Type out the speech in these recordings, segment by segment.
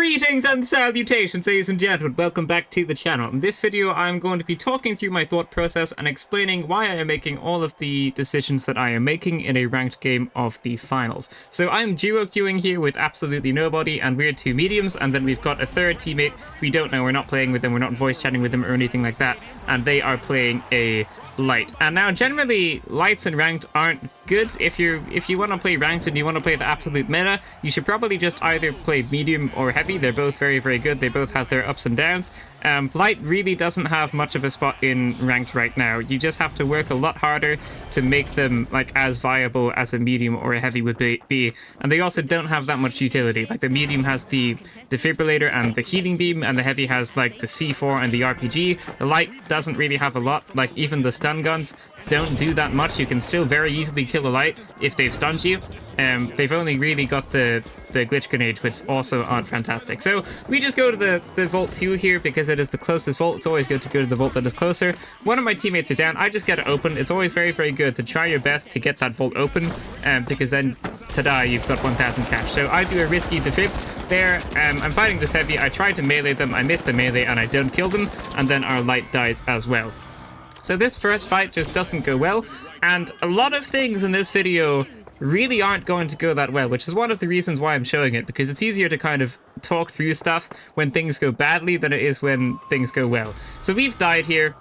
Greetings and salutations, ladies and gentlemen. Welcome back to the channel. In this video, I'm going to be talking through my thought process and explaining why I am making all of the decisions that I am making in a ranked game of the finals. So I'm duo queuing here with absolutely nobody, and we're two mediums, and then we've got a third teammate we don't know. We're not playing with them, we're not voice chatting with them or anything like that, and they are playing a light. And now generally lights and ranked aren't good. If you want to play ranked and you want to play the absolute meta, you should probably just either play medium or heavy. They're both very, very good. They both have their ups and downs. Light really doesn't have much of a spot in ranked right now. You just have to work a lot harder to make them like as viable as a medium or a heavy would be. And they also don't have that much utility. Like the medium has the defibrillator and the healing beam, and the heavy has like the C4 and the RPG. The light doesn't really have a lot. Like even the stun guns don't do that much. You can still very easily kill a light if they've stunned you. They've only really got the glitch grenade, which also aren't fantastic. So we just go to the vault 2 here because it is the closest vault. It's always good to go to the vault that is closer. One of my teammates are down. I just get it open. It's always very, very good to try your best to get that vault open, because then, ta-da, you've got 1,000 cash. So I do a risky defib there. I'm fighting this heavy. I try to melee them. I miss the melee and I don't kill them, and then our light dies as well. So this first fight just doesn't go well, and a lot of things in this video really aren't going to go that well, which is one of the reasons why I'm showing it, because it's easier to kind of talk through stuff when things go badly than it is when things go well. So we've died here.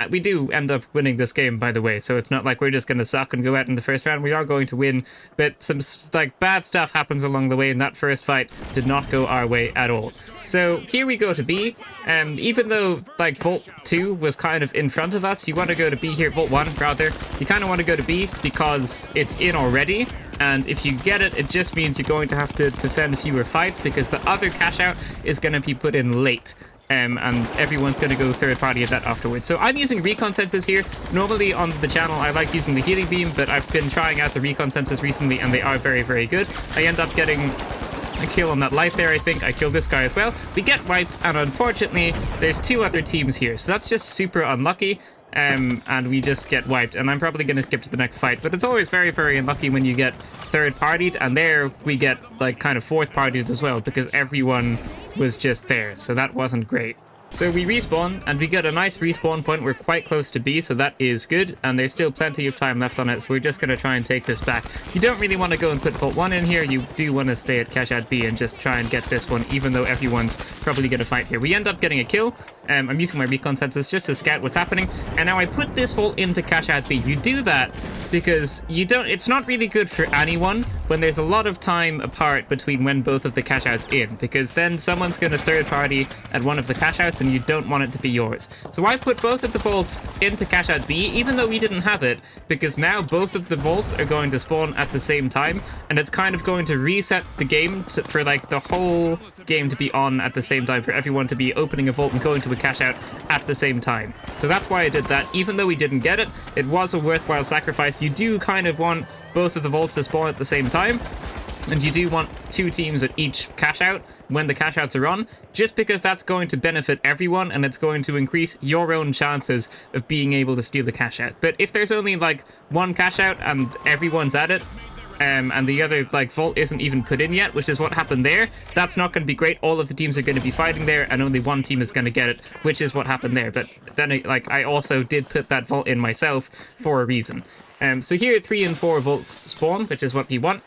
We do end up winning this game, by the way, so it's not like we're just going to suck and go out in the first round. We are going to win, but some like bad stuff happens along the way, and that first fight did not go our way at all. So here we go to B. Even though like Vault 2 was kind of in front of us, you want to go to B here, Vault 1 rather. You kind of want to go to B because it's in already, and if you get it, it just means you're going to have to defend fewer fights because the other cash out is going to be put in late. And everyone's going to go third party at that afterwards. So I'm using recon sensors here. Normally on the channel I like using the healing beam, but I've been trying out the recon sensors recently and they are very, very good. I end up getting a kill on that light there. I think I killed this guy as well. We get wiped, and unfortunately there's two other teams here, so that's just super unlucky. And we just get wiped, and I'm probably going to skip to the next fight, but it's always very, very unlucky when you get third partied, and there we get like kind of fourth partied as well because everyone was just there, so that wasn't great. So we respawn, and we get a nice respawn point. We're quite close to B, so that is good, and there's still plenty of time left on it, so we're just going to try and take this back. You don't really want to go and put Vault 1 in here. You do want to stay at cash out B and just try and get this one, even though everyone's probably going to fight here. We end up getting a kill. I'm using my recon sensors just to scout what's happening, and now I put this vault into cash out B. You do that because it's not really good for anyone when there's a lot of time apart between when both of the cash outs in, because then someone's going to third party at one of the cash outs and you don't want it to be yours. So I put both of the vaults into cash out B, even though we didn't have it, because now both of the vaults are going to spawn at the same time, and it's kind of going to reset the game for like the whole game to be on at the same time, for everyone to be opening a vault and going to a cash out at the same time. So that's why I did that. Even though we didn't get it, it was a worthwhile sacrifice. You do kind of want both of the vaults to spawn at the same time, and you do want two teams at each cash out when the cash outs are on, just because that's going to benefit everyone and it's going to increase your own chances of being able to steal the cash out. But if there's only like one cash out and everyone's at it, and the other like vault isn't even put in yet, which is what happened there, that's not going to be great. All of the teams are going to be fighting there and only one team is going to get it, which is what happened there. But then I also did put that vault in myself for a reason. So here 3 and 4 vaults spawn, which is what we want.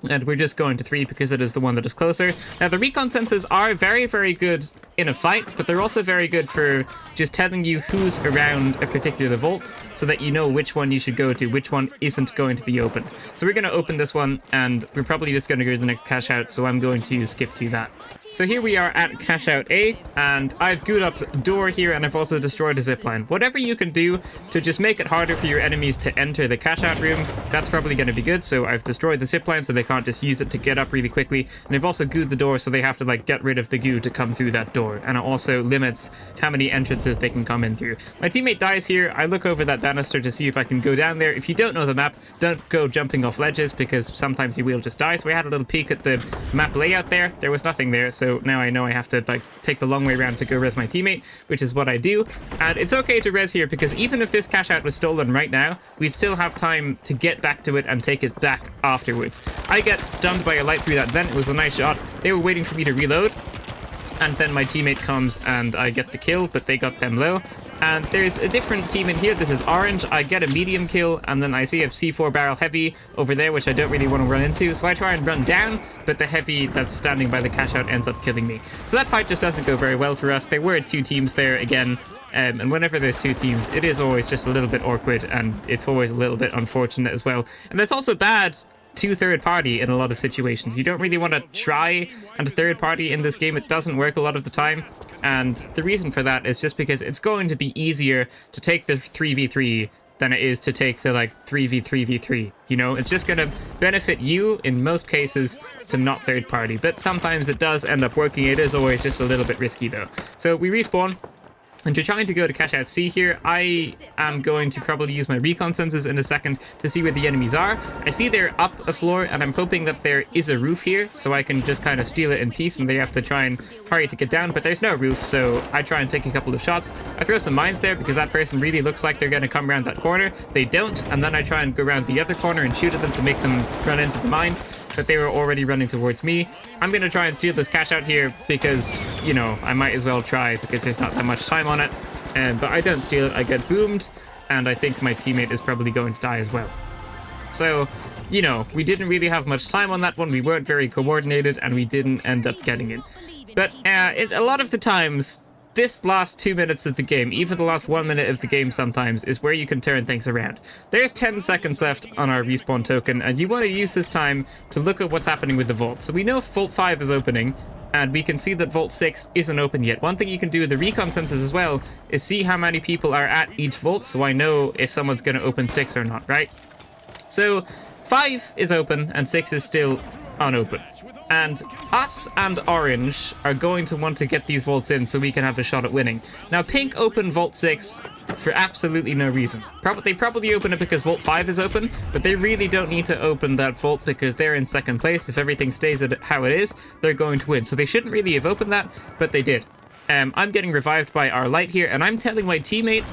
And we're just going to 3 because it is the one that is closer. Now, the recon sensors are very, very good in a fight, but they're also very good for just telling you who's around a particular vault so that you know which one you should go to, which one isn't going to be opened. So we're going to open this one, and we're probably just going to go to the next cash out, so I'm going to skip to that. So here we are at cash out A, and I've gooed up the door here, and I've also destroyed a zipline. Whatever you can do to just make it harder for your enemies to enter the cash out room, that's probably going to be good. So I've destroyed the zipline so they can't just use it to get up really quickly, and I've also gooed the door so they have to like get rid of the goo to come through that door, and it also limits how many entrances they can come in through. My teammate dies here. I look over that banister to see if I can go down there. If you don't know the map, don't go jumping off ledges because sometimes you will just die. So we had a little peek at the map layout there. There was nothing there, so now I know I have to like take the long way around to go res my teammate, which is what I do. And it's okay to res here because even if this cash out was stolen right now, we'd still have time to get back to it and take it back afterwards. I get stunned by a light through that vent. It was a nice shot. They were waiting for me to reload, and then my teammate comes and I get the kill, but they got them low. And there's a different team in here. This is orange. I get a medium kill, and then I see a C4 barrel heavy over there, which I don't really want to run into. So I try and run down, but the heavy that's standing by the cash out ends up killing me. So that fight just doesn't go very well for us. There were two teams there again. And whenever there's two teams, it is always just a little bit awkward, and it's always a little bit unfortunate as well. And that's also bad to third party in a lot of situations. You don't really want to try and third party in this game. It doesn't work a lot of the time, and the reason for that is just because it's going to be easier to take the 3v3 than it is to take the like 3v3v3. You know, it's just going to benefit you in most cases to not third party, but sometimes it does end up working. It is always just a little bit risky though. So we respawn. And you're trying to go to cash out C here. I am going to probably use my recon sensors in a second to see where the enemies are. I see they're up a floor, and I'm hoping that there is a roof here, so I can just kind of steal it in peace, and they have to try and hurry to get down, but there's no roof, so I try and take a couple of shots. I throw some mines there because that person really looks like they're going to come around that corner. They don't, and then I try and go around the other corner and shoot at them to make them run into the mines, but they were already running towards me. I'm going to try and steal this cash out here because, you know, I might as well try because there's not that much time on it. But I don't steal it, I get boomed, and I think my teammate is probably going to die as well. So, you know, we didn't really have much time on that one, we weren't very coordinated, and we didn't end up getting it. But a lot of the times, this last 2 minutes of the game, even the last 1 minute of the game sometimes, is where you can turn things around. There's 10 seconds left on our respawn token, and you want to use this time to look at what's happening with the vault. So we know Vault 5 is opening, and we can see that Vault 6 isn't open yet. One thing you can do with the recon sensors as well is see how many people are at each vault, so I know if someone's going to open 6 or not, right? So 5 is open and 6 is still unopened. And us and orange are going to want to get these vaults in so we can have a shot at winning. Now, pink opened Vault 6 for absolutely no reason. They probably open it because Vault 5 is open, but they really don't need to open that vault because they're in second place. If everything stays at how it is, they're going to win. So they shouldn't really have opened that, but they did. I'm getting revived by our light here, and I'm telling my teammate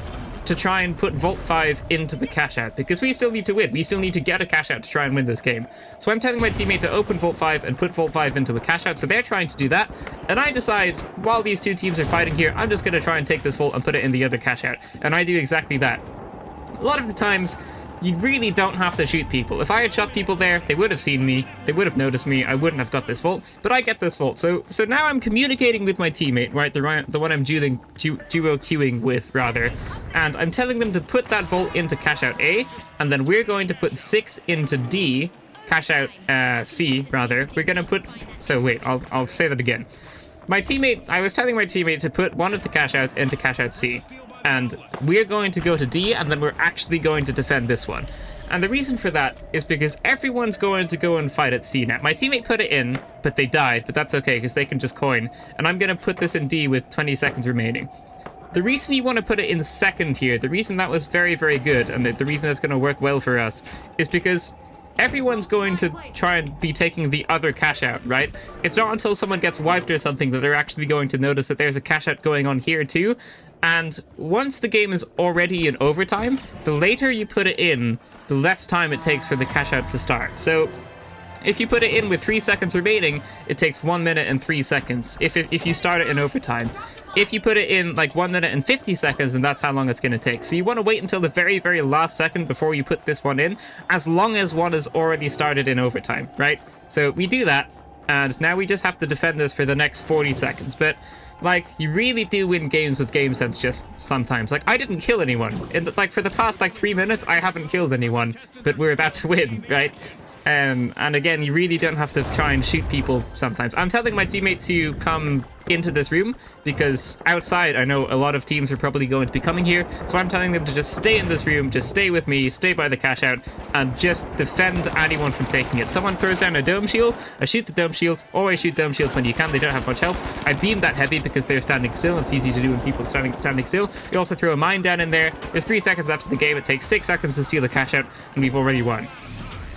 to try and put Vault 5 into the cash out because we still need to win. We still need to get a cash out to try and win this game. So I'm telling my teammate to open Vault 5 and put Vault 5 into a cash out. So they're trying to do that. And I decide while these two teams are fighting here, I'm just going to try and take this vault and put it in the other cash out. And I do exactly that. A lot of the times, you really don't have to shoot people. If I had shot people there, they would have seen me, they would have noticed me, I wouldn't have got this vault, but I get this vault. So now I'm communicating with my teammate, right, the one I'm duo queuing with, rather, and I'm telling them to put that vault into cash out A, and then we're going to put 6 into D, cash out C, rather. We're going to put, so wait, I'll say that again. I was telling my teammate to put one of the cash outs into cash out C. And we're going to go to D, and then we're actually going to defend this one. And the reason for that is because everyone's going to go and fight at C now. My teammate put it in, but they died, but that's okay, because they can just coin. And I'm going to put this in D with 20 seconds remaining. The reason you want to put it in second here, the reason that was very, very good, and the reason it's going to work well for us, is because everyone's going to try and be taking the other cash out, right? It's not until someone gets wiped or something that they're actually going to notice that there's a cash out going on here too. And once the game is already in overtime, the later you put it in, the less time it takes for the cash out to start. So if you put it in with 3 seconds remaining, it takes 1 minute and 3 seconds if you start it in overtime. If you put it in like 1 minute and 50 seconds, and that's how long it's going to take. So you want to wait until the very, very last second before you put this one in, as long as one is already started in overtime, right? So we do that, and now we just have to defend this for the next 40 seconds. But like, you really do win games with game sense just sometimes. Like, I didn't kill anyone. Like, for the past, 3 minutes, I haven't killed anyone, but we're about to win, right? And again, you really don't have to try and shoot people sometimes. I'm telling my teammate to come into this room because outside I know a lot of teams are probably going to be coming here, so I'm telling them to just stay in this room, just stay with me, stay by the cash out, and just defend anyone from taking it. Someone throws down a dome shield, I shoot the dome shield. Always shoot dome shields when you can, they don't have much health. I beam that heavy because they're standing still. It's easy to do when people standing still. You also throw a mine down in there. There's 3 seconds left of the game. It takes 6 seconds to steal the cash out, and we've already won.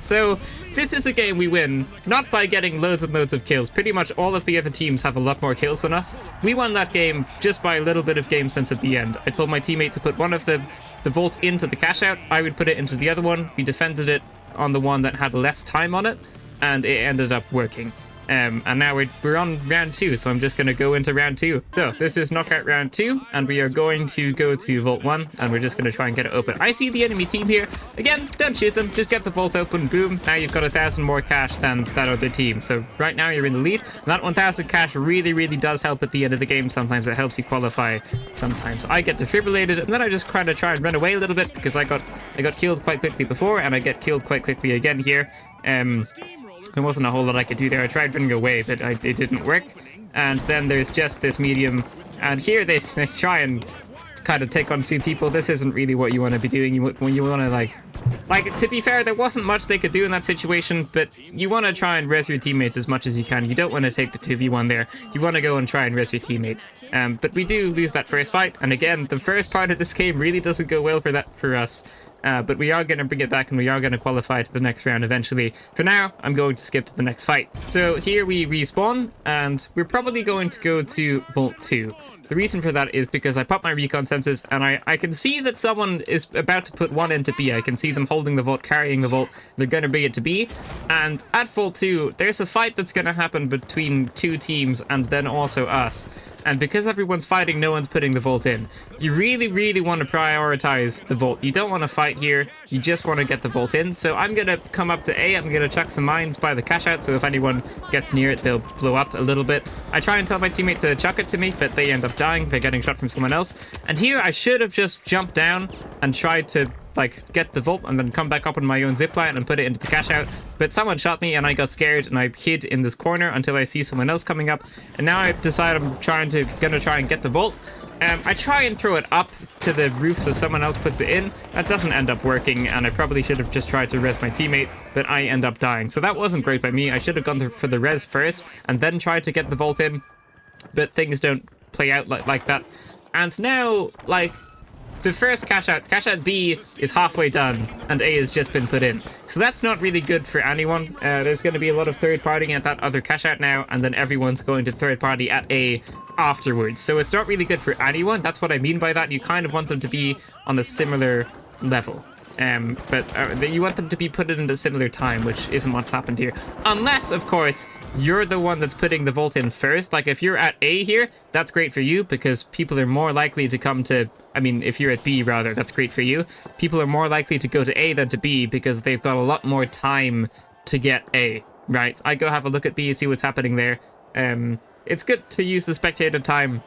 So this is a game we win, not by getting loads and loads of kills. Pretty much all of the other teams have a lot more kills than us. We won that game just by a little bit of game sense at the end. I told my teammate to put one of the vaults into the cash out. I would put it into the other one. We defended it on the one that had less time on it, and it ended up working. And now we're on round 2, so I'm just going to go into round 2. So this is knockout round 2, and we are going to go to vault 1, and we're just going to try and get it open. I see the enemy team here. Again, don't shoot them, just get the vault open, boom. Now you've got 1,000 more cash than that other team. So right now you're in the lead. And that 1,000 cash really does help at the end of the game. Sometimes it helps you qualify. Sometimes I get defibrillated, and then I just kind of try and run away a little bit because I got killed quite quickly before, and I get killed quite quickly again here. There wasn't a whole lot I could do there. I tried running away, but it didn't work. And then there's just this medium. And here they try and kind of take on 2 people. This isn't really what you want to be doing. When you want to, like, to be fair, there wasn't much they could do in that situation, but you want to try and res your teammates as much as you can. You don't want to take the 2v1 there. You want to go and try and res your teammate. But we do lose that first fight. And again, the first part of this game really doesn't go well for us. But we are going to bring it back, and we are going to qualify to the next round eventually. For now, I'm going to skip to the next fight. So here we respawn, and we're probably going to go to Vault 2. The reason for that is because I popped my recon sensors, and I can see that someone is about to put 1 into B. I can see them holding the vault, carrying the vault. They're going to bring it to B. And at Vault 2, there's a fight that's going to happen between 2 teams and then also us. And because everyone's fighting, no one's putting the vault in. You really want to prioritize the vault. You don't want to fight here. You just want to get the vault in. So I'm going to come up to A. I'm going to chuck some mines by the cash out. So if anyone gets near it, they'll blow up a little bit. I try and tell my teammate to chuck it to me, but they end up dying. They're getting shot from someone else. And here I should have just jumped down and tried to get the vault and then come back up on my own zipline and put it into the cash out. But someone shot me and I got scared and I hid in this corner until I see someone else coming up. And now I decide I'm gonna try and get the vault. I try and throw it up to the roof so someone else puts it in. That doesn't end up working, and I probably should have just tried to res my teammate, but I end up dying. So that wasn't great by me. I should have gone for the res first and then tried to get the vault in, but things don't play out like that. And now, the first cash out B is halfway done, and A has just been put in. So that's not really good for anyone. There's going to be a lot of third partying at that other cash out now, and then everyone's going to third party at A afterwards. So it's not really good for anyone. That's what I mean by that. You kind of want them to be on a similar level. But you want them to be put in at a similar time, which isn't what's happened here. Unless, of course, you're the one that's putting the vault in first. Like, if you're at A here, that's great for you, because people are more likely to come to... I mean, if you're at B, rather, that's great for you. People are more likely to go to A than to B, because they've got a lot more time to get A, right? I go have a look at B, see what's happening there. It's good to use the spectator time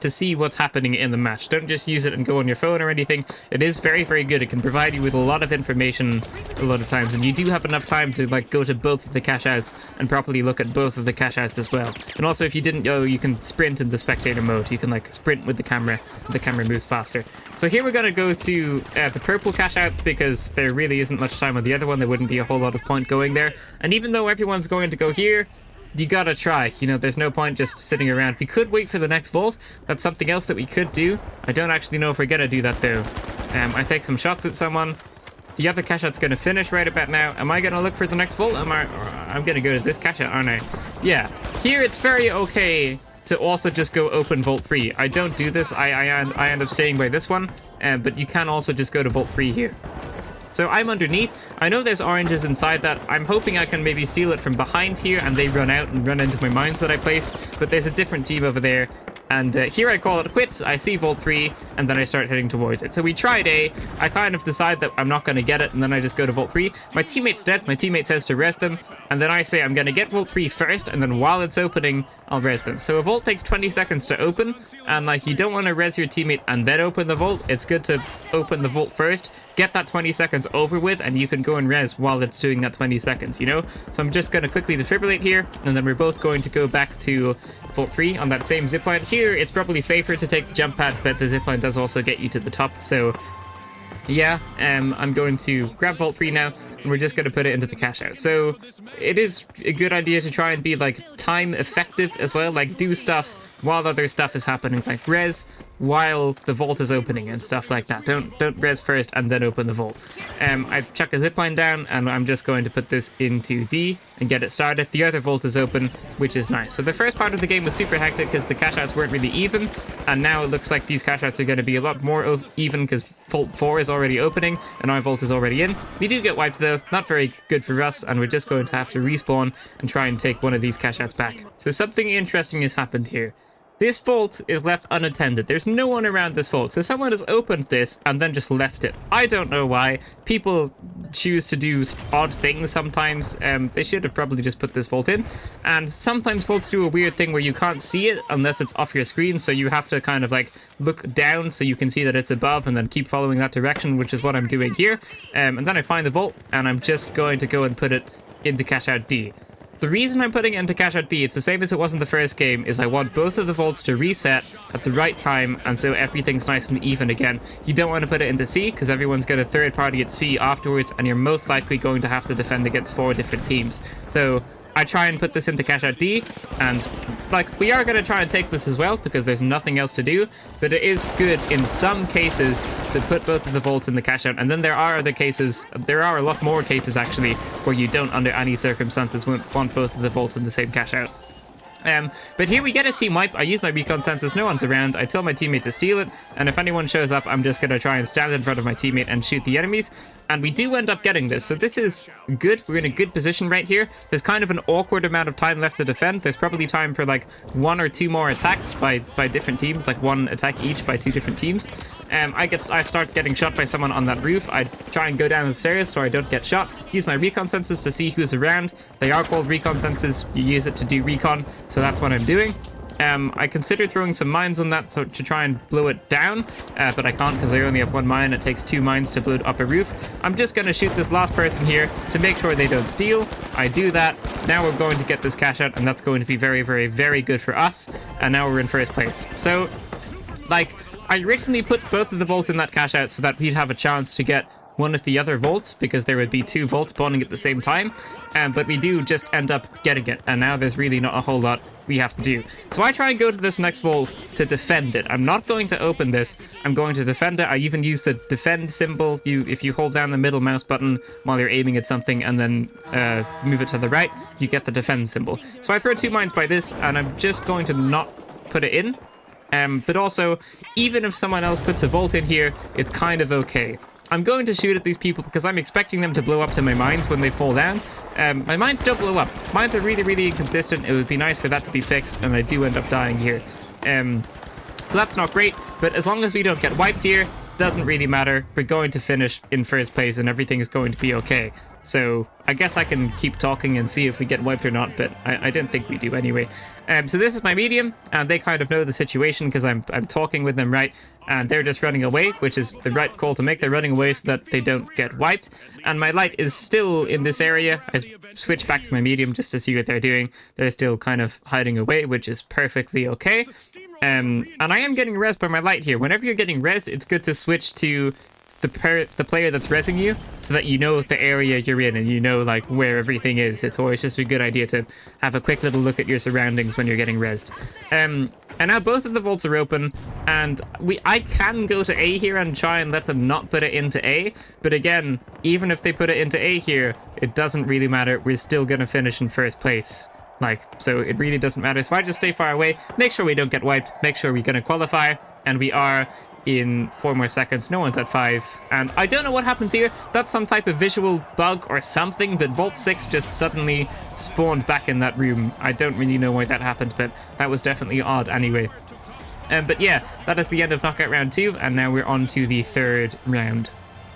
to see what's happening in the match. Don't just use it and go on your phone or anything. It is very good. It can provide you with a lot of information a lot of times, and you do have enough time to go to both of the cash outs and properly look at both of the cash outs as well. And also, if you didn't know, you can sprint in the spectator mode. You can sprint with the camera moves faster. So here we're going to go to the purple cash out, because there really isn't much time on the other one. There wouldn't be a whole lot of point going there. And even though everyone's going to go here, you gotta try. There's no point just sitting around. We could wait for the next vault. That's something else that we could do. I don't actually know if we're gonna do that, though. I take some shots at someone. The other cash out's gonna finish right about now. Am I gonna look for the next vault? I'm gonna go to this cash out, aren't I? Yeah. Here it's very okay to also just go open Vault 3. I don't do this. I end up staying by this one. But you can also just go to Vault 3 here. So I'm underneath. I know there's oranges inside that. I'm hoping I can maybe steal it from behind here and they run out and run into my mines that I placed. But there's a different team over there. And here I call it quits. I see Vault 3 and then I start heading towards it. So we tried A. I kind of decide that I'm not going to get it, and then I just go to Vault 3. My teammate's dead. My teammate says to res them. And then I say I'm going to get Vault 3 first, and then while it's opening, I'll res them. So a vault takes 20 seconds to open, and you don't want to res your teammate and then open the vault. It's good to open the vault first, get that 20 seconds over with, and you can go and res while it's doing that 20 seconds, you know? So I'm just going to quickly defibrillate here, and then we're both going to go back to Vault 3 on that same zipline. Here, it's probably safer to take the jump pad, but the zipline does also get you to the top, so yeah, I'm going to grab Vault 3 now, and we're just going to put it into the cash out. So it is a good idea to try and be time effective as well, do stuff while other stuff is happening, res while the vault is opening and stuff like that. Don't res first and then open the vault. I chuck a zipline down, and I'm just going to put this into D. and get it started. The other vault is open, which is nice. So the first part of the game was super hectic because the cash outs weren't really even, and now it looks like these cash outs are going to be a lot more even because Vault 4 is already opening and our vault is already in. We do get wiped though, not very good for us, and we're just going to have to respawn and try and take one of these cash outs back. So something interesting has happened here. This vault is left unattended. There's no one around this vault. So someone has opened this and then just left it. I don't know why. People choose to do odd things sometimes. They should have probably just put this vault in. And sometimes vaults do a weird thing where you can't see it unless it's off your screen. So you have to kind of like look down so you can see that it's above and then keep following that direction, which is what I'm doing here. And then I find the vault and I'm just going to go and put it into cash out D. The reason I'm putting it into cash out D, it's the same as it was in the first game, is I want both of the vaults to reset at the right time, and so everything's nice and even again. You don't want to put it into C, because everyone's got a third party at C afterwards, and you're most likely going to have to defend against 4 different teams. So I try and put this into cash out D, and like we are going to try and take this as well because there's nothing else to do, but it is good in some cases to put both of the vaults in the cash out. And then there are other cases, there are a lot more cases actually, where you don't under any circumstances want both of the vaults in the same cash out. But here we get a team wipe. I use my recon senses, no one's around. I tell my teammate to steal it, and if anyone shows up, I'm just going to try and stand in front of my teammate and shoot the enemies. And we do end up getting this, so this is good. We're in a good position right here. There's kind of an awkward amount of time left to defend. There's probably time for like 1 or 2 more attacks by different teams, like 1 attack each by 2 different teams. I start getting shot by someone on that roof. I try and go down the stairs so I don't get shot. Use my recon senses to see who's around. They are called recon senses. You use it to do recon, so that's what I'm doing. I consider throwing some mines on that to try and blow it down, but I can't because I only have 1 mine. It takes 2 mines to blow up a roof. I'm just going to shoot this last person here to make sure they don't steal. I do that. Now we're going to get this cash out, and that's going to be very, very, very good for us. And now we're in first place. So, like, I originally put both of the vaults in that cash out so that we'd have a chance to get one of the other vaults, because there would be 2 vaults spawning at the same time, but we do just end up getting it, and now there's really not a whole lot we have to do. So I try and go to this next vault to defend it. I'm not going to open this, I'm going to defend it. I even use the defend symbol. If you hold down the middle mouse button while you're aiming at something and then move it to the right, you get the defend symbol. So I throw 2 mines by this, and I'm just going to not put it in. But also, even if someone else puts a vault in here, it's kind of okay. I'm going to shoot at these people because I'm expecting them to blow up to my mines when they fall down. My mines don't blow up. Mines are really, really inconsistent. It would be nice for that to be fixed, and I do end up dying here. So that's not great, but as long as we don't get wiped here, doesn't really matter. We're going to finish in first place, and everything is going to be okay. So I guess I can keep talking and see if we get wiped or not, but I don't think we do anyway. So this is my medium, and they kind of know the situation because I'm talking with them, right? And they're just running away, which is the right call to make. They're running away so that they don't get wiped. And my light is still in this area. I switch back to my medium just to see what they're doing. They're still kind of hiding away, which is perfectly okay. And I am getting res by my light here. Whenever you're getting res, it's good to switch to the player that's resing you so that you know the area you're in and you know like where everything is. It's always just a good idea to have a quick little look at your surroundings when you're getting resed. And now both of the vaults are open, and I can go to A here and try and let them not put it into A, but again, even if they put it into A here, it doesn't really matter. We're still gonna finish in first place. So it really doesn't matter. So if I just stay far away, make sure we don't get wiped, make sure we're gonna qualify, and we are in 4 more seconds. No one's at 5, and I don't know what happens here. That's some type of visual bug or something, but Vault 6 just suddenly spawned back in that room. I don't really know why that happened, but that was definitely odd anyway. But yeah, that is the end of knockout round 2, and now we're on to the 3rd round.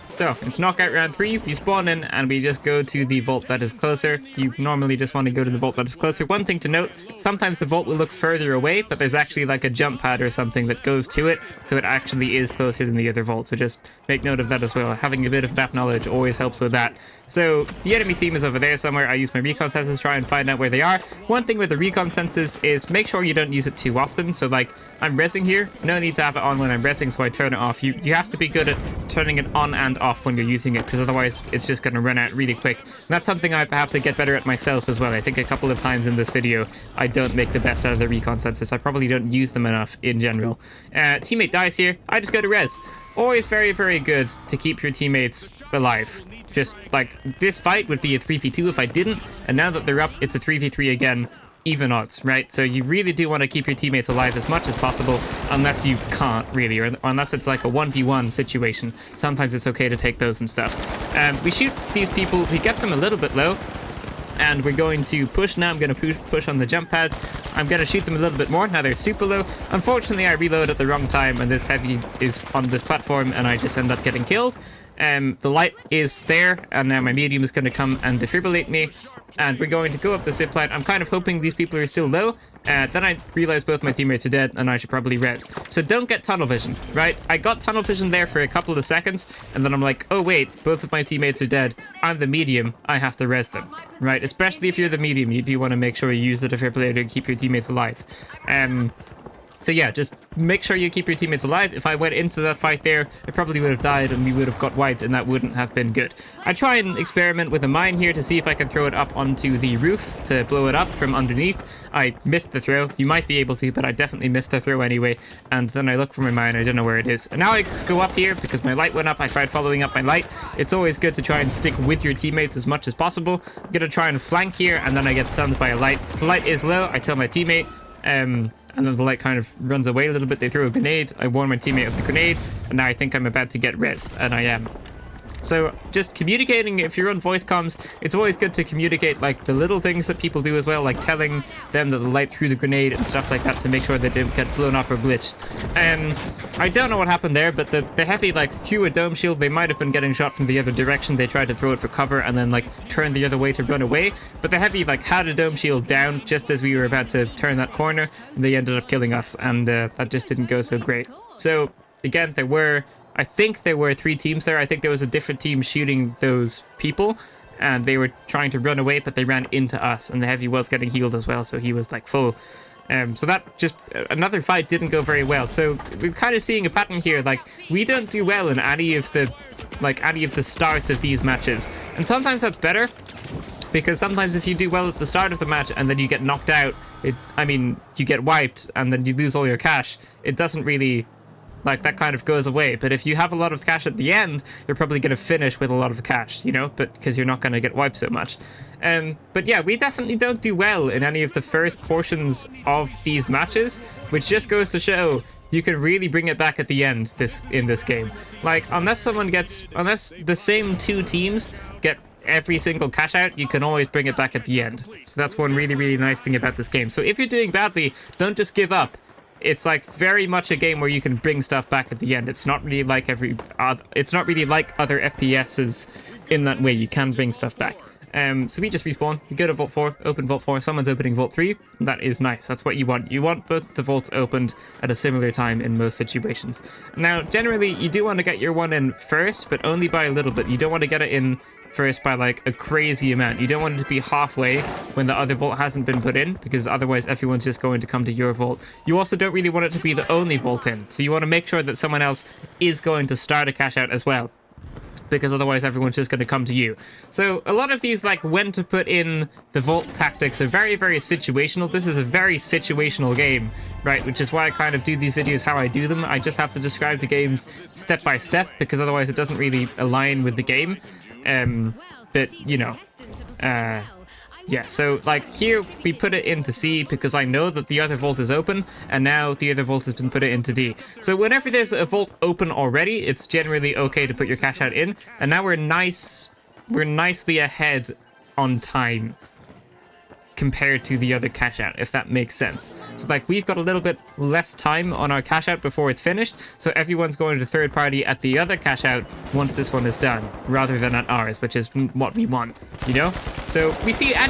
So, it's knockout round 3, we spawn in and we just go to the vault that is closer. You normally just want to go to the vault that is closer. One thing to note, sometimes the vault will look further away, but there's actually like a jump pad or something that goes to it, so it actually is closer than the other vault. So just make note of that as well. Having a bit of map knowledge always helps with that. So, the enemy team is over there somewhere. I use my recon senses to try and find out where they are. One thing with the recon senses is make sure you don't use it too often. So like, I'm resing here, no need to have it on when I'm resing, so I turn it off. You have to be good at turning it on and off off when you're using it, because otherwise it's just going to run out really quick. And that's something I have to get better at myself as well. I think a couple of times in this video I don't make the best out of the recon sensors. I probably don't use them enough in general. Teammate dies here, I just go to res. Always very, very good to keep your teammates alive. Just like this fight would be a 3v2 if I didn't, and now that they're up, it's a 3v3 again. Even odds, right? So you really do want to keep your teammates alive as much as possible, unless you can't really, or unless it's like a 1v1 situation. Sometimes it's okay to take those and stuff. We shoot these people, we get them a little bit low, and we're going to push now. I'm going to push on the jump pad. I'm going to shoot them a little bit more. Now they're super low. Unfortunately, I reload at the wrong time, and this heavy is on this platform, and I just end up getting killed. The light is there, and now my medium is going to come and defibrillate me, and we're going to go up the zipline. I'm kind of hoping these people are still low. Then I realize both my teammates are dead, and I should probably res. So don't get tunnel vision, right? I got tunnel vision there for a couple of seconds, and then I'm like, oh wait, both of my teammates are dead. I'm the medium, I have to res them, right? Especially if you're the medium, you do want to make sure you use the defibrillator and keep your teammates alive. So yeah, just make sure you keep your teammates alive. If I went into that fight there, I probably would have died and we would have got wiped, and that wouldn't have been good. I try and experiment with a mine here to see if I can throw it up onto the roof to blow it up from underneath. I missed the throw. You might be able to, but I definitely missed the throw anyway. And then I look for my mine. I don't know where it is. And now I go up here because my light went up. I tried following up my light. It's always good to try and stick with your teammates as much as possible. I'm going to try and flank here, and then I get stunned by a light. The light is low. I tell my teammate, and then the light kind of runs away a little bit. They throw a grenade. I warn my teammate of the grenade, and now I think I'm about to get rezzed, and I am. So just communicating, if you're on voice comms, it's always good to communicate like the little things that people do as well, like telling them that the light threw the grenade and stuff like that to make sure they didn't get blown up or glitched. I don't know what happened there, but the heavy like threw a dome shield. They might have been getting shot from the other direction. They tried to throw it for cover and then like turn the other way to run away. But the heavy like had a dome shield down just as we were about to turn that corner, and they ended up killing us, and that just didn't go so great. So again, I think there were 3 teams there. I think there was a different team shooting those people, and they were trying to run away, but they ran into us, and the heavy was getting healed as well, so he was like full. So that just, another fight didn't go very well. So we're kind of seeing a pattern here, like we don't do well in any of the starts of these matches. And sometimes that's better, because sometimes if you do well at the start of the match and then you get knocked out, you get wiped and then you lose all your cash, it doesn't really, like, that kind of goes away. But if you have a lot of cash at the end, you're probably going to finish with a lot of cash, you know, but because you're not going to get wiped so much. But yeah, we definitely don't do well in any of the first portions of these matches, which just goes to show you can really bring it back at the end in this game. Like, unless the same 2 teams get every single cash out, you can always bring it back at the end. So that's one really, really nice thing about this game. So if you're doing badly, don't just give up. It's like very much a game where you can bring stuff back at the end. It's not really like other FPSs in that way. You can bring stuff back. So we just respawn, we go to Vault 4, open Vault 4, someone's opening Vault 3, and that is nice. That's what you want. You want both the vaults opened at a similar time in most situations. Now, generally, you do want to get your one in first, but only by a little bit. You don't want to get it in first by like a crazy amount. You don't want it to be halfway when the other vault hasn't been put in, because otherwise everyone's just going to come to your vault. You also don't really want it to be the only vault in, so you want to make sure that someone else is going to start a cash out as well, because otherwise everyone's just going to come to you. So a lot of these, like, when to put in the vault tactics are very, very situational. This is a very situational game, right? Which is why I kind of do these videos how I do them. I just have to describe the games step by step, because otherwise it doesn't really align with the game. But, you know, yeah, so, like, here we put it into C because I know that the other vault is open, and now the other vault has been put into D. So whenever there's a vault open already, it's generally okay to put your cash out in, and now we're nicely ahead on time compared to the other cash out, if that makes sense. So, like, we've got a little bit less time on our cash out before it's finished, so everyone's going to third party at the other cash out once this one is done, rather than at ours, which is what we want, you know? So we see a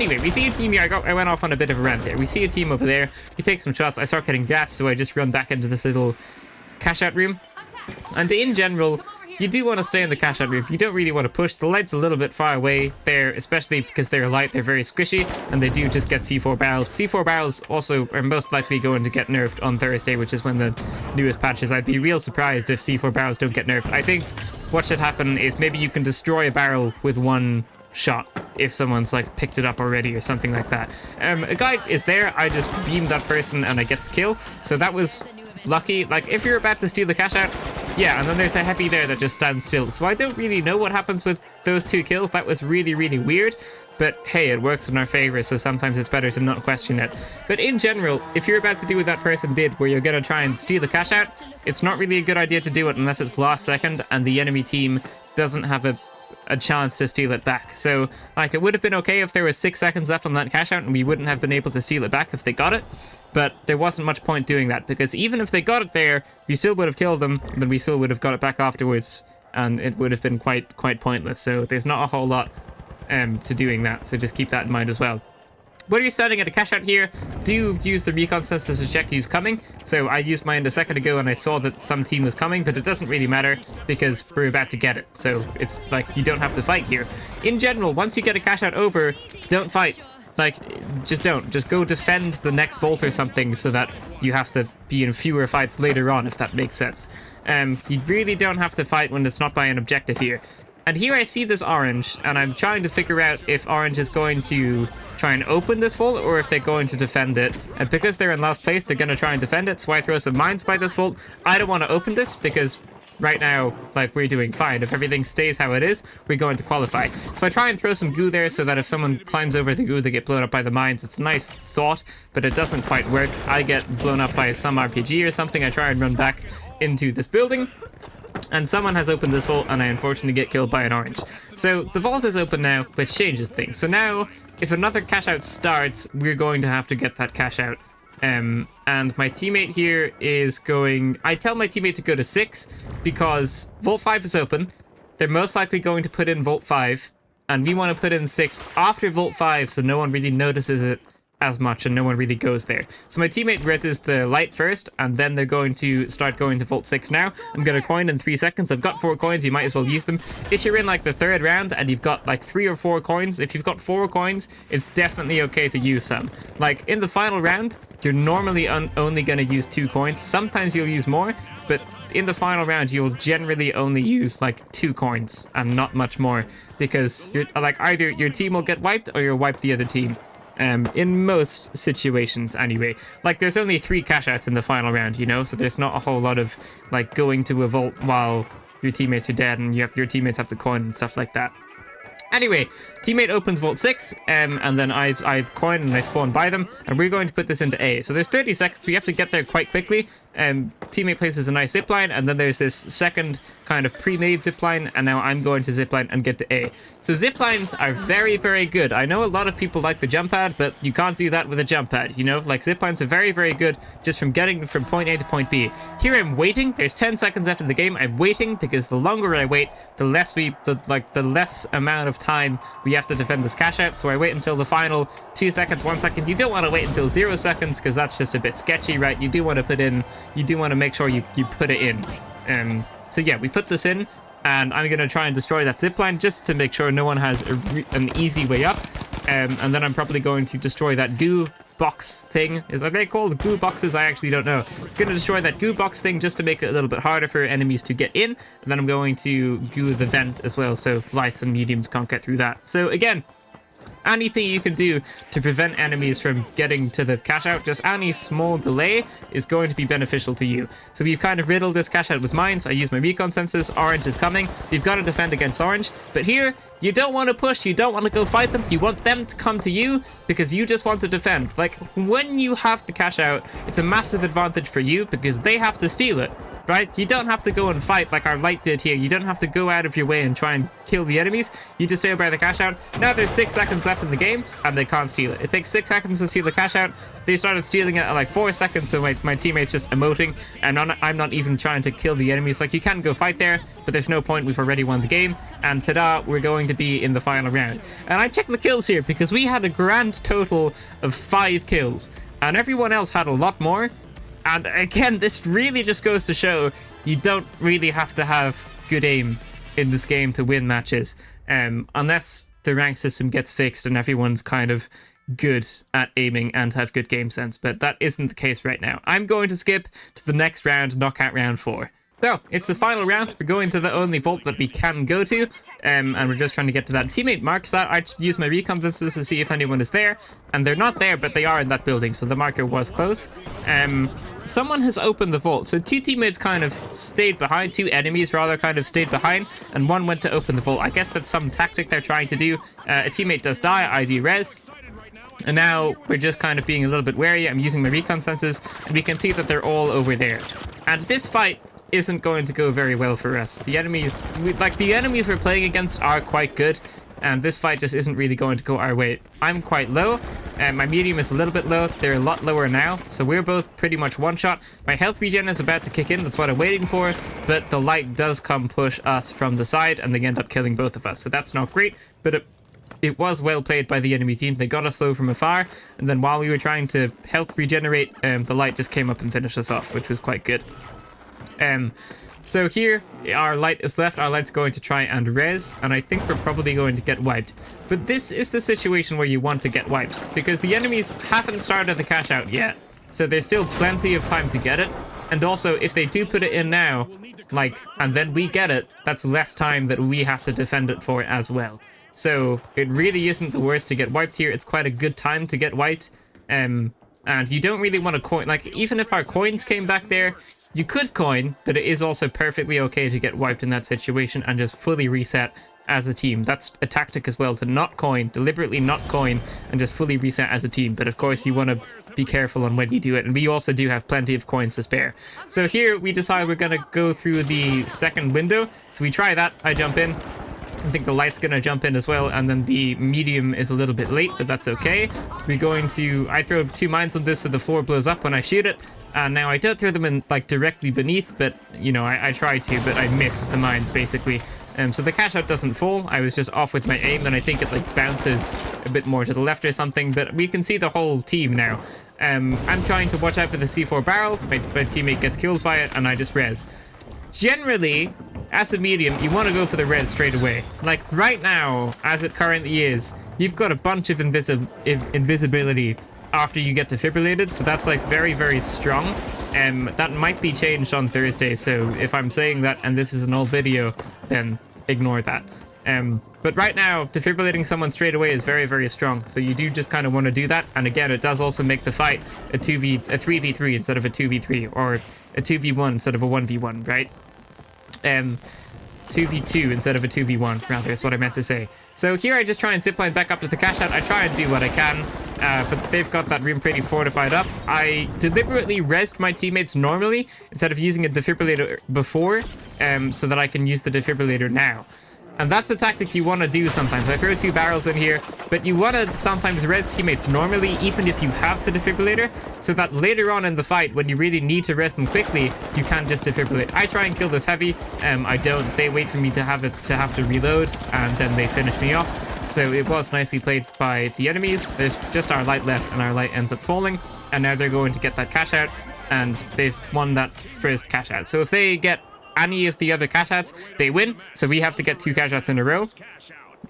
team here. I went off on a bit of a rant there. We see a team over there. We take some shots. I start getting gas, so I just run back into this little cash out room. And in general, you do want to stay in the cash out room. You don't really want to push. The light's a little bit far away there, especially because they're light, they're very squishy, and they do just get C4 barrels. C4 barrels also are most likely going to get nerfed on Thursday, which is when the newest patch is. I'd be real surprised if C4 barrels don't get nerfed. I think what should happen is maybe you can destroy a barrel with one shot if someone's like picked it up already or something like that. A guy is there, I just beamed that person and I get the kill, so that was lucky. Like, if you're about to steal the cash out, yeah, and then there's a heavy there that just stands still, so I don't really know what happens with those 2 kills. That was really, really weird, but hey, it works in our favor, so sometimes it's better to not question it. But in general, if you're about to do what that person did, where you're gonna try and steal the cash out, it's not really a good idea to do it unless it's last second and the enemy team doesn't have a chance to steal it back. So, like, it would have been okay if there was 6 seconds left on that cash out and we wouldn't have been able to steal it back if they got it, but there wasn't much point doing that, because even if they got it there, we still would have killed them, then we still would have got it back afterwards, and it would have been quite pointless. So there's not a whole lot to doing that, so just keep that in mind as well. When you're standing at a cash out here, do use the recon sensors to check who's coming. So I used mine a second ago and I saw that some team was coming, but it doesn't really matter because we're about to get it. So it's like, you don't have to fight here. In general, once you get a cash out over, don't fight. Like, just don't. Just go defend the next vault or something so that you have to be in fewer fights later on, if that makes sense. You really don't have to fight when it's not by an objective here. And here I see this orange, and I'm trying to figure out if orange is going to try and open this vault or if they're going to defend it. And because they're in last place, they're going to try and defend it, so I throw some mines by this vault. I don't want to open this because right now, like, we're doing fine. If everything stays how it is, we're going to qualify. So I try and throw some goo there so that if someone climbs over the goo, they get blown up by the mines. It's a nice thought, but it doesn't quite work. I get blown up by some RPG or something. I try and run back into this building, and someone has opened this vault, and I unfortunately get killed by an orange. So the vault is open now, which changes things. So now, if another cash out starts, we're going to have to get that cash out. And my teammate here is going... I tell my teammate to go to 6, because Vault 5 is open. They're most likely going to put in Vault 5, and we want to put in 6 after Vault 5, so no one really notices it as much and no one really goes there. So my teammate reses the light first, and then they're going to start going to Vault 6 now. I'm gonna coin in 3 seconds. I've got 4 coins, you might as well use them. If you're in like the 3rd round and you've got like 3 or 4 coins, if you've got 4 coins, it's definitely okay to use some. Like in the final round, you're normally only gonna use 2 coins. Sometimes you'll use more, but in the final round, you'll generally only use like 2 coins and not much more, because you're like, either your team will get wiped or you'll wipe the other team. In most situations anyway. Like, there's only 3 cash outs in the final round, you know, so there's not a whole lot of like going to a vault while your teammates are dead and your teammates have to coin and stuff like that. Anyway, teammate opens Vault 6, and then I coin and I spawn by them, and we're going to put this into A. So there's 30 seconds, we have to get there quite quickly. Teammate places a nice zipline, and then there's this second kind of pre-made zipline, and now I'm going to zipline and get to A. So ziplines are very, very good. I know a lot of people like the jump pad, but you can't do that with a jump pad, you know? Like, ziplines are very, very good just from getting from point A to point B. Here I'm waiting. There's 10 seconds left in the game. I'm waiting because the longer I wait, the less amount of time we have to defend this cash out. So I wait until the final 2 seconds, 1 second. You don't want to wait until 0 seconds because that's just a bit sketchy, right? You do want to make sure you put it in. So yeah, we put this in, and I'm going to try and destroy that zipline just to make sure no one has an easy way up. And then I'm probably going to destroy that goo box thing. Are they called goo boxes? I actually don't know. I'm going to destroy that goo box thing just to make it a little bit harder for enemies to get in. And then I'm going to goo the vent as well, so lights and mediums can't get through that. So again, anything you can do to prevent enemies from getting to the cash out, just any small delay is going to be beneficial to you. So we've kind of riddled this cash out with mines. I use my recon sensors. Orange is coming. We've got to defend against orange. But here, you don't want to push. You don't want to go fight them. You want them to come to you because you just want to defend. Like, when you have the cash out, it's a massive advantage for you because they have to steal it. Right? You don't have to go and fight like our light did here. You don't have to go out of your way and try and kill the enemies. You just stay by the cash out. Now there's 6 seconds left in the game, and they can't steal it. It takes 6 seconds to steal the cash out. They started stealing it at like 4 seconds, so my teammate's just emoting, and I'm not even trying to kill the enemies. Like, you can go fight there, but there's no point. We've already won the game, and ta-da, we're going to be in the final round. And I checked the kills here because we had a grand total of 5 kills, and everyone else had a lot more. And again, this really just goes to show you don't really have to have good aim in this game to win matches, unless the rank system gets fixed and everyone's kind of good at aiming and have good game sense, but that isn't the case right now. I'm going to skip to the next round, knockout round 4. So, it's the final round. We're going to the only vault that we can go to, and we're just trying to get to that. Teammate marks that. I use my recon sensors to see if anyone is there, and they're not there, but they are in that building, so the marker was close. Someone has opened the vault, so 2 teammates kind of stayed behind, 2 enemies rather kind of stayed behind, and 1 went to open the vault. I guess that's some tactic they're trying to do. A teammate does die, I de-res. And now we're just kind of being a little bit wary. I'm using my recon sensors, and we can see that they're all over there. And this fight isn't going to go very well for us. The enemies we're playing against are quite good, and this fight just isn't really going to go our way. I'm quite low, and my medium is a little bit low. They're a lot lower now, so we're both pretty much one-shot. My health regen is about to kick in, that's what I'm waiting for, but the light does come push us from the side, and they end up killing both of us, so that's not great, but it was well played by the enemy team. They got us low from afar, and then while we were trying to health regenerate, the light just came up and finished us off, which was quite good. So here, our light is left. Our light's going to try and res, and I think we're probably going to get wiped. But this is the situation where you want to get wiped, because the enemies haven't started the cash out yet, so there's still plenty of time to get it. And also, if they do put it in now, and then we get it, that's less time that we have to defend it for as well. So it really isn't the worst to get wiped here. It's quite a good time to get wiped. And you don't really want to coin. Even if our coins came back there, you could coin, but it is also perfectly okay to get wiped in that situation and just fully reset as a team. That's a tactic as well, to not coin, deliberately not coin, and just fully reset as a team. But of course, you want to be careful on when you do it, and we also do have plenty of coins to spare. So here, we decide we're going to go through the second window. So we try that. I jump in. I think the light's going to jump in as well, and then the medium is a little bit late, but that's okay. I throw 2 mines on this so the floor blows up when I shoot it. Now I don't throw them in directly beneath, but you know, I tried to, but I missed the mines basically. So the cash out doesn't fall. I was just off with my aim, and I think it bounces a bit more to the left or something, but we can see the whole team now. I'm trying to watch out for the C4 barrel. My teammate gets killed by it, and I just res. Generally, as a medium, you want to go for the res straight away. Right now, as it currently is, you've got a bunch of invisibility after you get defibrillated, so that's very, very strong. That might be changed on Thursday, so if I'm saying that and this is an old video, then ignore that. But right now, defibrillating someone straight away is very, very strong, so you do just kind of want to do that. And again, it does also make the fight a 3v3 instead of a 2v3, or a 2v1 instead of a 1v1, right? 2v2 instead of a 2v1, rather, is what I meant to say. So here I just try and zipline back up to the cash out. I try and do what I can, but they've got that room pretty fortified up. I deliberately rezzed my teammates normally instead of using a defibrillator before, so that I can use the defibrillator now. And that's the tactic you want to do sometimes. I throw 2 barrels in here, but you want to sometimes res teammates normally, even if you have the defibrillator, so that later on in the fight, when you really need to res them quickly, you can just defibrillate. I try and kill this heavy. I don't. They wait for me to have to reload, and then they finish me off. So it was nicely played by the enemies. There's just our light left, and our light ends up falling. And now they're going to get that cash out, and they've won that first cash out. So if they get any of the other cash outs, they win. So we have to get 2 cash outs in a row.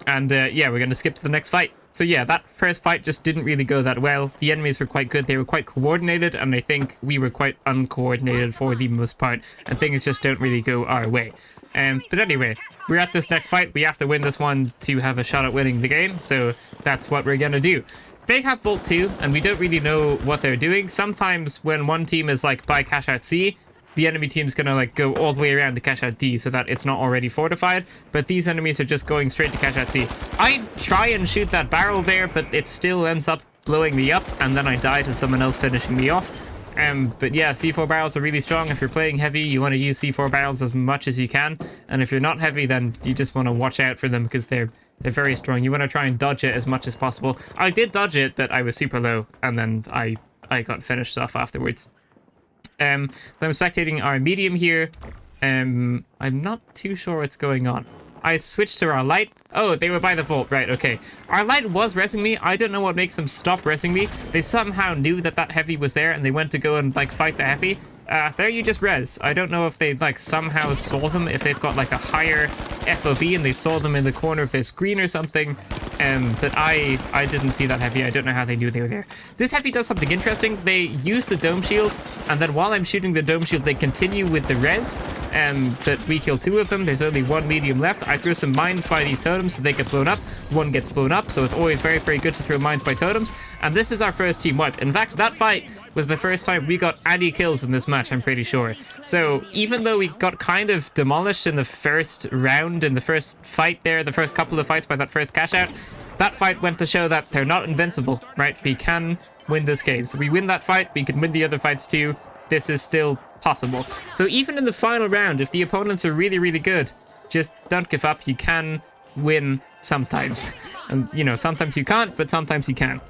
And yeah, we're going to skip to the next fight. So yeah, that first fight just didn't really go that well. The enemies were quite good. They were quite coordinated, and I think we were quite uncoordinated for the most part. And things just don't really go our way. But anyway, we're at this next fight. We have to win this one to have a shot at winning the game. So that's what we're going to do. They have Vault 2, and we don't really know what they're doing. Sometimes when one team is by cash out C, the enemy team's gonna go all the way around to cash out D so that it's not already fortified, but these enemies are just going straight to cash out C. I try and shoot that barrel there, but it still ends up blowing me up, and then I die to someone else finishing me off. But yeah, C4 barrels are really strong. If you're playing heavy, you want to use C4 barrels as much as you can, and if you're not heavy, then you just want to watch out for them because they're very strong. You want to try and dodge it as much as possible. I did dodge it, but I was super low, and then I got finished off afterwards. So I'm spectating our medium here. I'm not too sure what's going on. I switched to our light. Oh, they were by the vault. Right, okay. Our light was resing me. I don't know what makes them stop resing me. They somehow knew that heavy was there, and they went to go and fight the heavy. there you just res. I don't know if they like somehow saw them, if they've got like a higher FOV and they saw them in the corner of their screen or something. But I didn't see that heavy. I don't know how they knew they were there. This heavy does something interesting. They use the dome shield, and then while I'm shooting the dome shield, they continue with the res. But we kill 2 of them. There's only 1 medium left. I throw some mines by these totems so they get blown up. 1 gets blown up, so it's always very, very good to throw mines by totems. And this is our first team wipe. In fact, that fight was the first time we got any kills in this match, I'm pretty sure. So even though we got kind of demolished in the first round, in the first fight there, the first couple of fights by that first cash out, that fight went to show that they're not invincible, right? We can win this game. So we win that fight, we can win the other fights too. This is still possible. So even in the final round, if the opponents are really, really good, just don't give up. You can win sometimes. And, you know, sometimes you can't, but sometimes you can.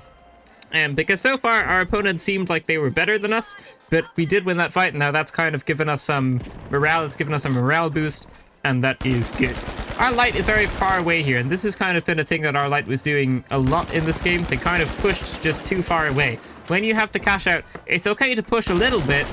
Because so far our opponents seemed like they were better than us, but we did win that fight, and now that's kind of given us some morale. It's given us a morale boost, and that is good. Our light is very far away here, and this has kind of been a thing that our light was doing a lot in this game. They kind of pushed just too far away. When you have the cash out, it's okay to push a little bit,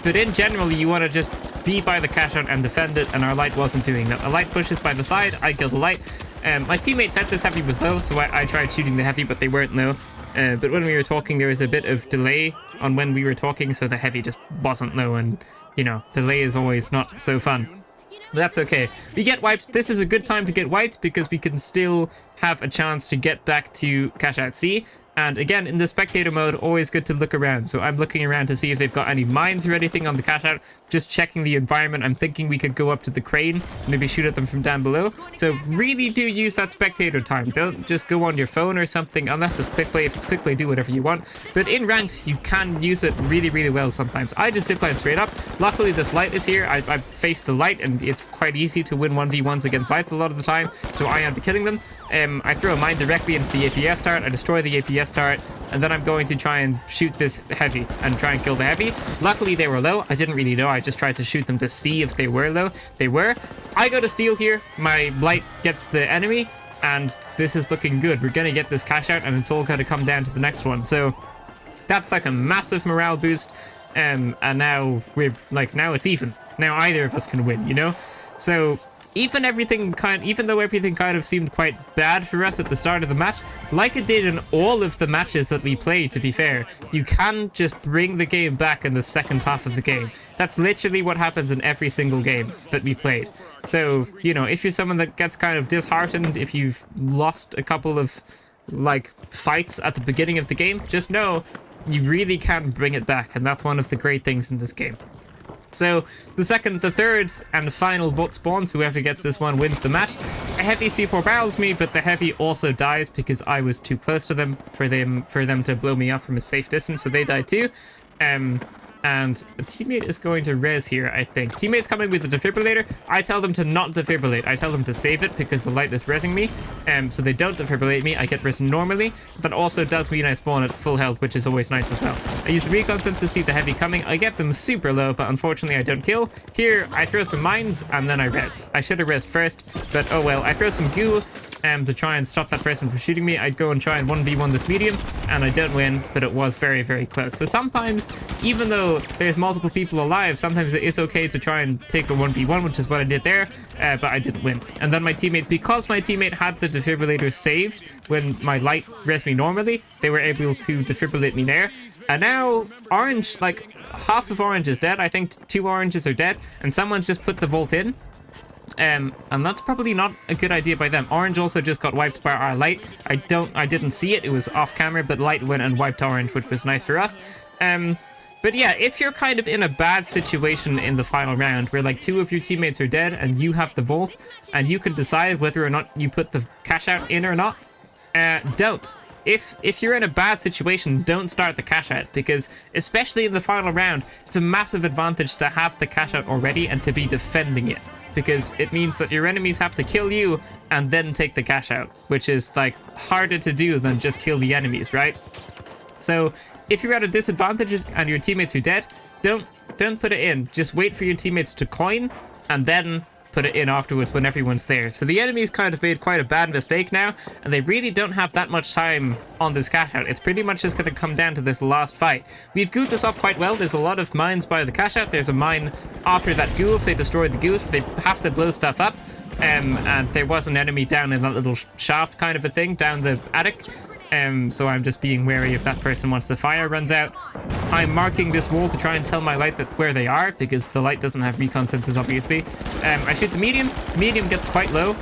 but in general you want to just be by the cash out and defend it, and our light wasn't doing that. The light pushes by the side, I killed the light. My teammate said this heavy was low, so I tried shooting the heavy, but they weren't low. But when we were talking, there was a bit of delay on when we were talking, so the heavy just wasn't low, and, you know, delay is always not so fun. But that's okay. We get wiped. This is a good time to get wiped because we can still have a chance to get back to cash out C. And again, in the spectator mode, always good to look around. So I'm looking around to see if they've got any mines or anything on the cash out. Just checking the environment. I'm thinking we could go up to the crane, maybe shoot at them from down below. So really do use that spectator time. Don't just go on your phone or something, unless it's quick play. If it's quick play, do whatever you want. But in ranked, you can use it really, really well sometimes. I just zipline straight up. Luckily, this light is here. I faced the light, and it's quite easy to win 1v1s against lights a lot of the time. So I end up killing them. I throw a mine directly into the APS turret. I destroy the APS turret, and then I'm going to try and shoot this heavy and try and kill the heavy. Luckily, they were low. I didn't really know. I just tried to shoot them to see if they were low. They were. I go to steal here. My light gets the enemy, and this is looking good. We're going to get this cash out, and it's all going to come down to the next one. So that's like a massive morale boost. And now we're like, now it's even. Now either of us can win, you know? So even though everything kind of seemed quite bad for us at the start of the match, like it did in all of the matches that we played, to be fair, you can just bring the game back in the second half of the game. That's literally what happens in every single game that we played. So, you know, if you're someone that gets kind of disheartened, if you've lost a couple of, like, fights at the beginning of the game, just know you really can bring it back, and that's one of the great things in this game. So the third and final vault spawns. Whoever gets this one wins the match. A heavy C4 barrels me, but the heavy also dies because I was too close to them for them to blow me up from a safe distance, so they died too. And a teammate is going to res here, I think. Teammate's coming with the defibrillator. I tell them to not defibrillate. I tell them to save it because the light is resing me. So they don't defibrillate me. I get res normally. That also does mean I spawn at full health, which is always nice as well. I use the recon sense to see the heavy coming. I get them super low, but unfortunately I don't kill. Here, I throw some mines, and then I res. I should have resed first, but oh well. I throw some goo to try and stop that person from shooting me. I'd go and try and 1v1 this medium, and I don't win, but it was very, very close. So sometimes, even though there's multiple people alive, sometimes it is okay to try and take a 1v1, which is what I did there, but I didn't win. And then my teammate, because my teammate had the defibrillator saved when my light res me normally, they were able to defibrillate me there. And now orange, like half of orange is dead. I think 2 oranges are dead, and someone's just put the vault in. And that's probably not a good idea by them. Orange also just got wiped by our light. I didn't see it. It was off camera, but light went and wiped orange, which was nice for us. But yeah, if you're kind of in a bad situation in the final round where like 2 of your teammates are dead and you have the vault and you can decide whether or not you put the cash out in or not, don't. If you're in a bad situation, don't start the cash out, because especially in the final round, it's a massive advantage to have the cash out already and to be defending it, because it means that your enemies have to kill you and then take the cash out, which is like harder to do than just kill the enemies, right? So if you're at a disadvantage and your teammates are dead, don't put it in. Just wait for your teammates to coin and then put it in afterwards when everyone's there. So the enemies kind of made quite a bad mistake now, and they really don't have that much time on this cash out. It's pretty much just going to come down to this last fight. We've gooed this off quite well. There's a lot of mines by the cash out. There's a mine after that goo. If they destroy the goose, they have to blow stuff up. And there was an enemy down in that little shaft kind of a thing down the attic. So I'm just being wary if that person once the fire runs out. I'm marking this wall to try and tell my light that where they are, because the light doesn't have recon sensors, obviously. I shoot the medium. The medium gets quite low,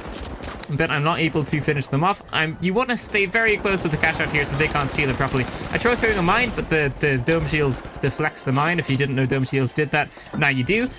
but I'm not able to finish them off. You want to stay very close to the cash out here so they can't steal it properly. I try throwing a mine, but the dome shield deflects the mine. If you didn't know dome shields did that, now you do.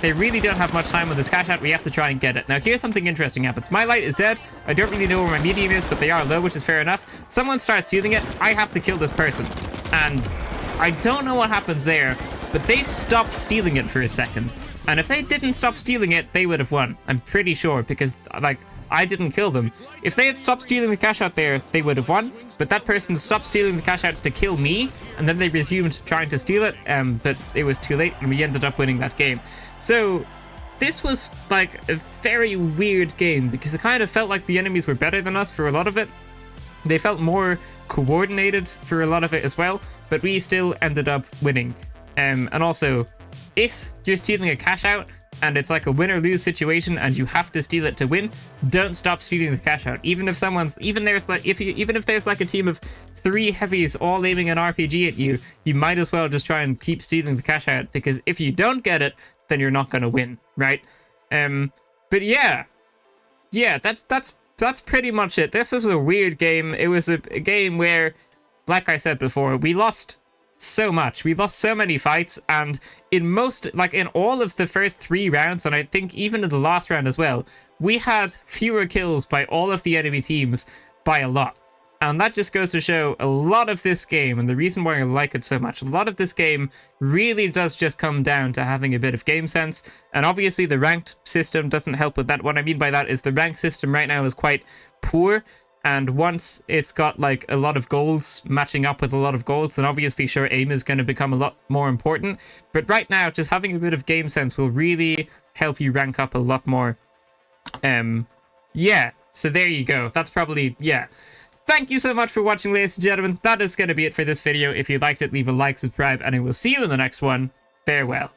They really don't have much time with this cash out. We have to try and get it. Now, here's something interesting happens. My light is dead. I don't really know where my medium is, but they are low, which is fair enough. Someone starts stealing it. I have to kill this person. And I don't know what happens there, but they stopped stealing it for a second. And if they didn't stop stealing it, they would have won. I'm pretty sure, because, like, I didn't kill them. If they had stopped stealing the cash out there, they would have won. But that person stopped stealing the cash out to kill me, and then they resumed trying to steal it, but it was too late, and we ended up winning that game. So this was like a very weird game, because it kind of felt like the enemies were better than us for a lot of it. They felt more coordinated for a lot of it as well, but we still ended up winning. And also, if you're stealing a cash out, and it's like a win or lose situation and you have to steal it to win, don't stop stealing the cash out. Even if there's like a team of 3 heavies all aiming an RPG at you, you might as well just try and keep stealing the cash out, because if you don't get it, then you're not going to win, right? But yeah, that's pretty much it. This was a weird game. It was a game where, like I said before, we lost so much. We lost so many fights, and in all of the first 3 rounds, and I think even in the last round as well, we had fewer kills by all of the enemy teams by a lot. And that just goes to show a lot of this game, and the reason why I like it so much, a lot of this game really does just come down to having a bit of game sense. And obviously the ranked system doesn't help with that. What I mean by that is the ranked system right now is quite poor. And once it's got like a lot of goals matching up with a lot of goals, then obviously sure, aim is going to become a lot more important. But right now, just having a bit of game sense will really help you rank up a lot more. Yeah, so there you go. That's probably, yeah. Thank you so much for watching, ladies and gentlemen. That is going to be it for this video. If you liked it, leave a like, subscribe, and I will see you in the next one. Farewell.